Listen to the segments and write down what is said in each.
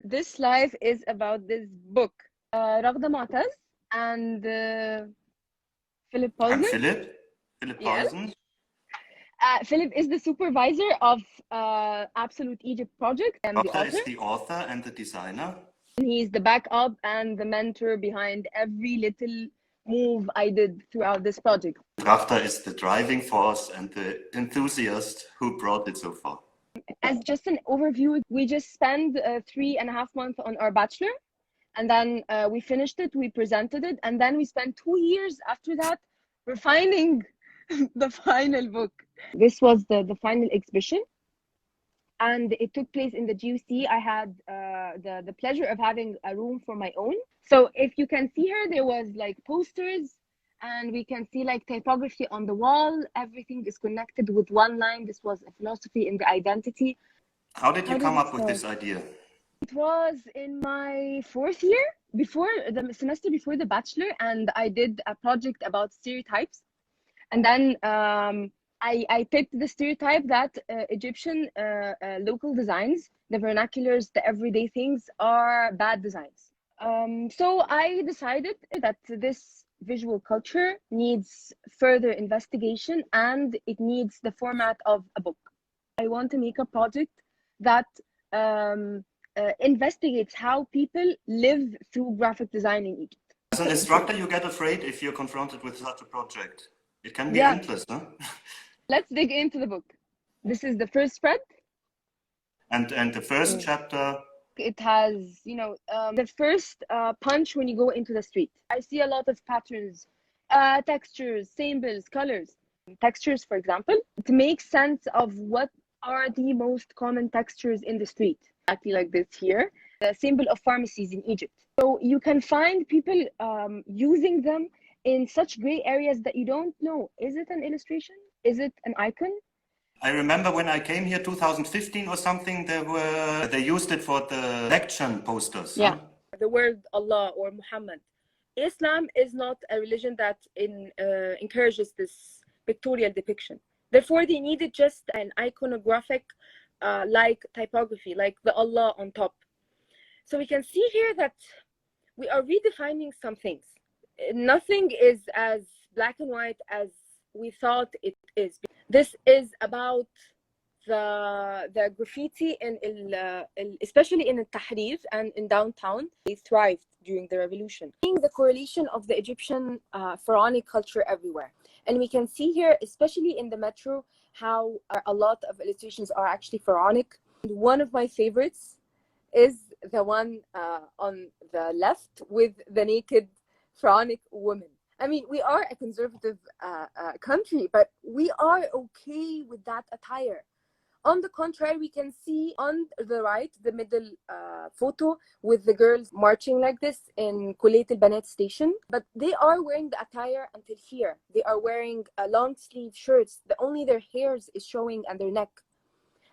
this live is about this book. Raghda Mu'taz and Philip I'm Paulsen. Philip Yes. Paulsen. Philip is the supervisor of Absolute Egypt project and the Raghda author. is the author and the designer. He's the backup and the mentor behind every little move I did throughout this project. Raghda is the driving force and the enthusiast who brought it so far. As just an overview, we just spent 3.5 months on our bachelor, and then we finished it, we presented it, and then we spent 2 years after that refining the final book. This was the final exhibition, and it took place in the GUC. I had the pleasure of having a room for my own. So if you can see here, there was like posters, and we can see like typography on the wall. Everything is connected with one line. This was a philosophy in the identity. How did you come up with this idea? It was in my 4th year, before the semester before the bachelor, and I did a project about stereotypes. And then I picked the stereotype that Egyptian local designs, the vernaculars, the everyday things are bad designs. So I decided that this visual culture needs further investigation and it needs the format of a book. I want to make a project that investigates how people live through graphic design in Egypt. As an instructor, you get afraid if you're confronted with such a project. It can be endless, huh? Let's dig into the book. This is the first spread. And the first chapter. It has, the first punch when you go into the street. I see a lot of patterns, textures, symbols, colors. Textures, for example, to make sense of what are the most common textures in the street. Exactly like this here, the symbol of pharmacies in Egypt. So you can find people using them in such gray areas that you don't know. Is it an illustration? Is it an icon? I remember when I came here 2015 or something, they used it for the election posters. Yeah. Huh? The word Allah or Muhammad. Islam is not a religion that encourages this pictorial depiction. Therefore, they needed just an iconographic like typography, like the Allah on top. So we can see here that we are redefining some things. Nothing is as black and white as we thought it is. This is about the graffiti especially in Tahrir and in downtown. They thrived during the revolution. Seeing the correlation of the Egyptian pharaonic culture everywhere. And we can see here, especially in the metro, how a lot of illustrations are actually pharaonic. One of my favorites is the one on the left with the naked pharaonic woman. I mean, we are a conservative country, but we are okay with that attire. On the contrary, we can see on the right, the middle photo with the girls marching like this in Kulayt al-Banat station. But they are wearing the attire until here. They are wearing long sleeve shirts. Only their hairs is showing and their neck.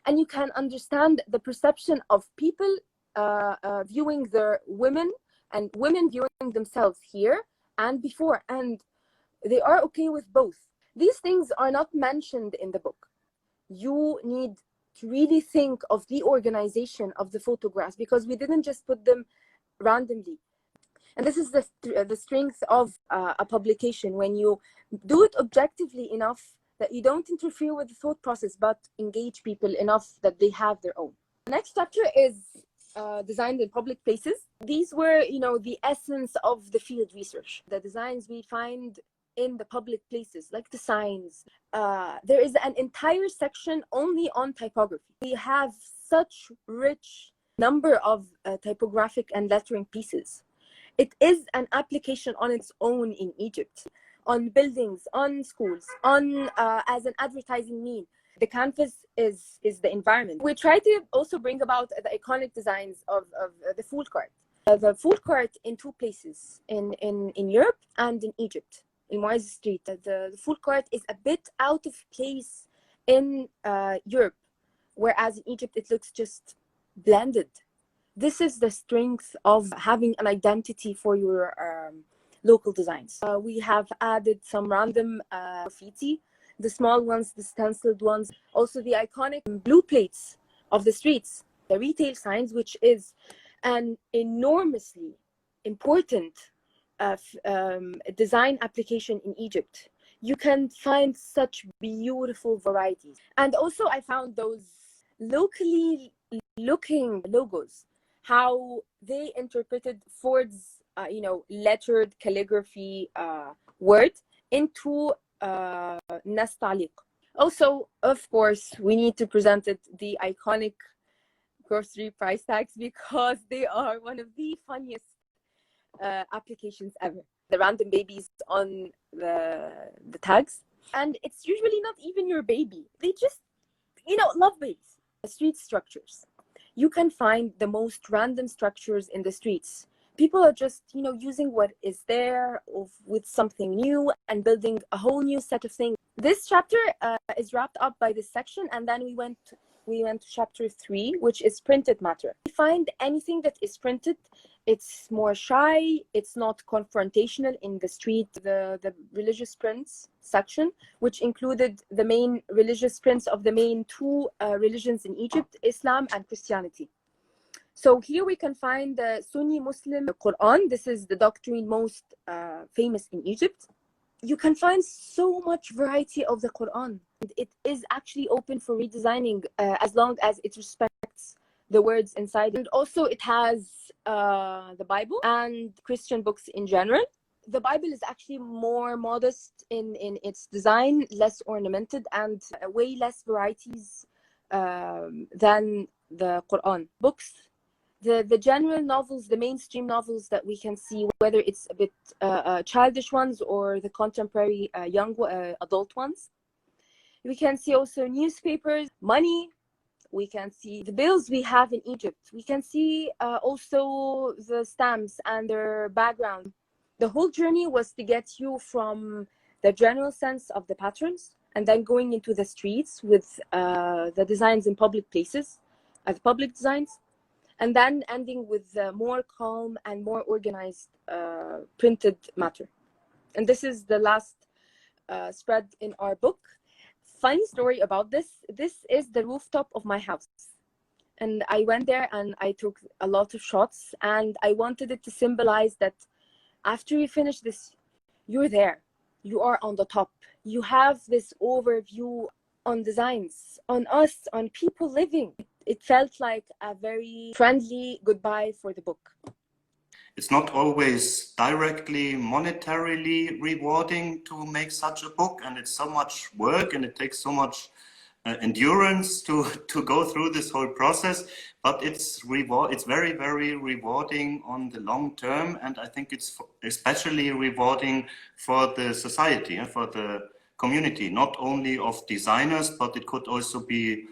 And you can understand the perception of people viewing their women and women viewing themselves here and before. And they are okay with both. These things are not mentioned in the book. You need to really think of the organization of the photographs, because we didn't just put them randomly. And this is the strength of a publication, when you do it objectively enough that you don't interfere with the thought process, but engage people enough that they have their own. The next chapter is designed in public places. These were, the essence of the field research. The designs we find in the public places, like the signs. There is an entire section only on typography. We have such rich number of typographic and lettering pieces. It is an application on its own in Egypt, on buildings, on schools, on as an advertising mean. The canvas is the environment. We try to also bring about the iconic designs of the food court. The food court in 2 places, in Europe and in Egypt. In Moise Street, the food court is a bit out of place in Europe, whereas in Egypt it looks just blended. This is the strength of having an identity for your local designs. We have added some random graffiti, the small ones, the stenciled ones, also the iconic blue plates of the streets, the retail signs, which is an enormously important design application in Egypt. You can find such beautiful varieties. And also I found those locally looking logos, how they interpreted Ford's lettered calligraphy word into Nastaliq. Also, of course, we need to present the iconic grocery price tags, because they are one of the funniest applications ever. The random babies on the tags, and it's usually not even your baby. They just love babies. Street structures. You can find the most random structures in the streets. People are just using what is there with something new and building a whole new set of things. This chapter is wrapped up by this section, and then we went to chapter 3, which is printed matter. We find anything that is printed, it's more shy, it's not confrontational in the street. The religious prints section, which included the main religious prints of the main two religions in Egypt, Islam and Christianity. So here we can find the Sunni Muslim Quran. This is the doctrine most famous in Egypt. You can find so much variety of the Quran. It is actually open for redesigning as long as it respects the words inside. And also it has the Bible and Christian books in general. The Bible is actually more modest in its design, less ornamented, and way less varieties than the Quran. Books, the general novels, the mainstream novels that we can see, whether it's a bit childish ones or the contemporary young adult ones. We can see also newspapers, money. We can see the bills we have in Egypt. We can see also the stamps and their background. The whole journey was to get you from the general sense of the patterns and then going into the streets with the designs in public places, the public designs, and then ending with more calm and more organized printed matter. And this is the last spread in our book. Funny story about this is the rooftop of my house. And I went there and I took a lot of shots, and I wanted it to symbolize that after you finish this, you're there. You are on the top. You have this overview on designs, on us, on people living. It felt like a very friendly goodbye for the book. It's not always directly monetarily rewarding to make such a book, and it's so much work and it takes so much endurance to go through this whole process, but it's very, very rewarding on the long term, and I think it's especially rewarding for the society, for the community, not only of designers, but it could also be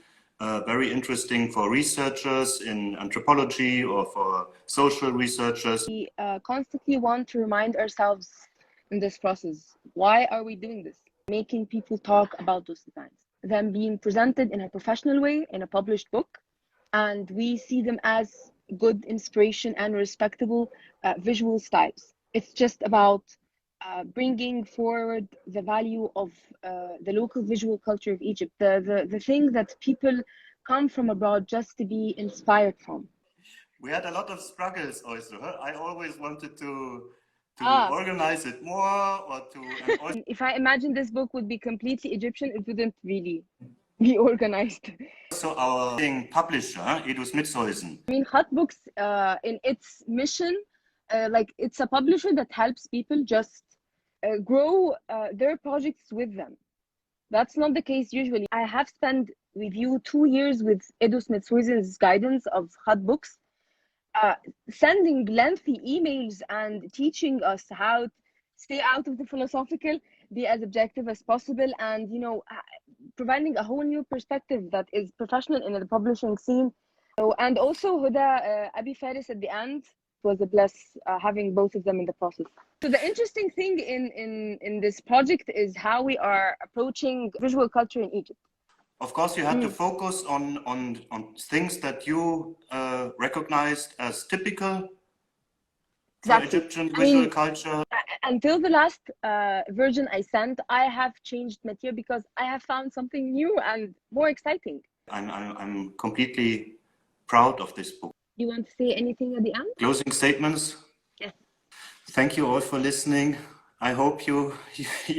very interesting for researchers in anthropology or for social researchers. We constantly want to remind ourselves in this process, why are we doing this? Making people talk about those designs, them being presented in a professional way in a published book, and we see them as good inspiration and respectable visual styles. It's just about bringing forward the value of the local visual culture of Egypt, the thing that people come from abroad just to be inspired from. We had a lot of struggles also. I always wanted to organize it more, or to... If I imagine this book would be completely Egyptian, it wouldn't really be organized. So our publisher, Edu Smitshuisen. I mean, Khat Books, in its mission, like it's a publisher that helps people just grow their projects with them. That's not the case usually. I have spent with you 2 years with Edu Smitshuisen's guidance of Khat Books, sending lengthy emails and teaching us how to stay out of the philosophical, be as objective as possible, and providing a whole new perspective that is professional in the publishing scene. So, and also Huda Abi Faris at the end. It was a bless having both of them in the process. So the interesting thing in this project is how we are approaching visual culture in Egypt. Of course, you had to focus on things that you recognized as typical for Egyptian visual culture. Until the last version I sent, I have changed material because I have found something new and more exciting. I'm completely proud of this book. You want to say anything at the end? Closing statements? Yes. Thank you all for listening. I hope you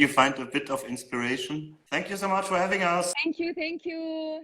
find a bit of inspiration. Thank you so much for having us. Thank you. Thank you.